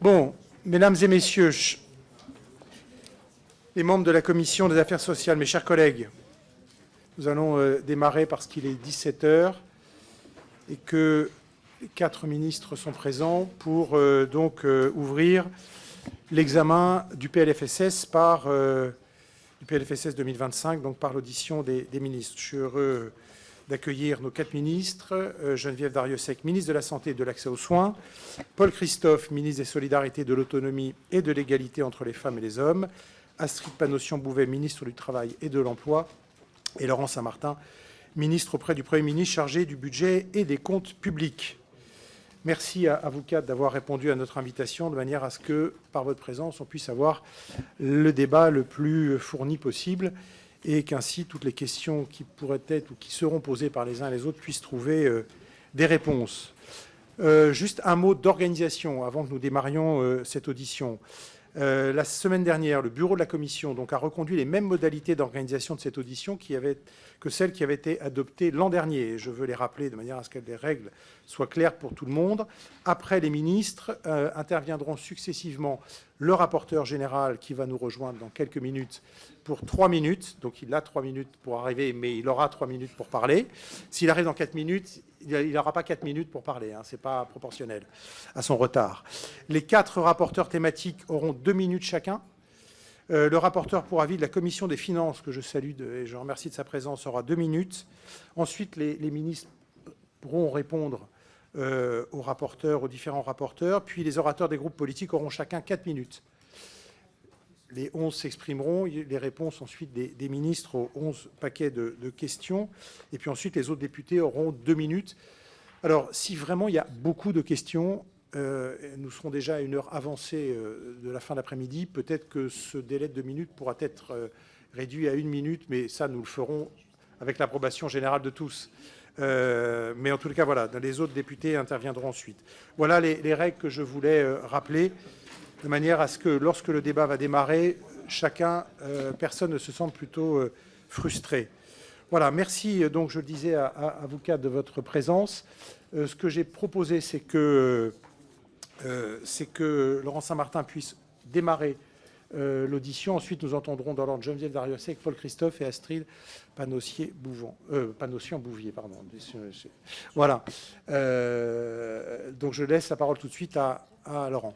Bon, mesdames et messieurs, les membres de la Commission des affaires sociales, mes chers collègues, nous allons démarrer parce qu'il est 17 h et que 4 ministres sont présents pour ouvrir l'examen du PLFSS du PLFSS 2025, donc par l'audition des ministres. Je suis heureux d'accueillir nos 4 ministres, Geneviève Darrieussecq, ministre de la Santé et de l'Accès aux soins, Paul Christophe, ministre des Solidarités, de l'Autonomie et de l'Égalité entre les femmes et les hommes, Astrid Panosyan-Bouvet, ministre du Travail et de l'Emploi, et Laurent Saint-Martin, ministre auprès du Premier ministre chargé du budget et des comptes publics. Merci à vous quatre d'avoir répondu à notre invitation de manière à ce que, par votre présence, on puisse avoir le débat le plus fourni possible et qu'ainsi toutes les questions qui pourraient être ou qui seront posées par les uns et les autres puissent trouver des réponses. Juste un mot d'organisation avant que nous démarrions cette audition. La semaine dernière, le bureau de la Commission a reconduit les mêmes modalités d'organisation de cette audition que celles qui avaient été adoptées l'an dernier. Et je veux les rappeler de manière à ce que les règles soient claires pour tout le monde. Après les ministres, interviendront successivement le rapporteur général qui va nous rejoindre dans quelques minutes pour 3 minutes. Donc il a 3 minutes pour arriver, mais il aura 3 minutes pour parler. S'il arrive dans 4 minutes, il n'aura pas 4 minutes pour parler. Ce n'est pas proportionnel à son retard. Les 4 rapporteurs thématiques auront 2 minutes chacun. Le rapporteur pour avis de la Commission des finances, que je salue et je remercie de sa présence, aura 2 minutes. Ensuite, les ministres pourront répondre aux rapporteurs, aux différents rapporteurs. Puis les orateurs des groupes politiques auront chacun 4 minutes. Les 11 s'exprimeront, les réponses ensuite des ministres aux 11 paquets de questions. Et puis ensuite, les autres députés auront 2 minutes. Alors, si vraiment il y a beaucoup de questions, nous serons déjà à une heure avancée de la fin d'après-midi. Peut-être que ce délai de 2 minutes pourra être réduit à 1 minute, mais ça, nous le ferons avec l'approbation générale de tous. Mais en tout cas, voilà, les autres députés interviendront ensuite. Voilà les règles que je voulais rappeler, de manière à ce que, lorsque le débat va démarrer, personne ne se sente plutôt frustré. Voilà, merci, donc je le disais à vous quatre de votre présence. Ce que j'ai proposé, c'est que Laurent Saint-Martin puisse démarrer l'audition. Ensuite, nous entendrons dans l'ordre Geneviève Darrieussecq, Paul Christophe et Astrid Panosyan-Bouvet. Voilà. Donc je laisse la parole tout de suite à Laurent.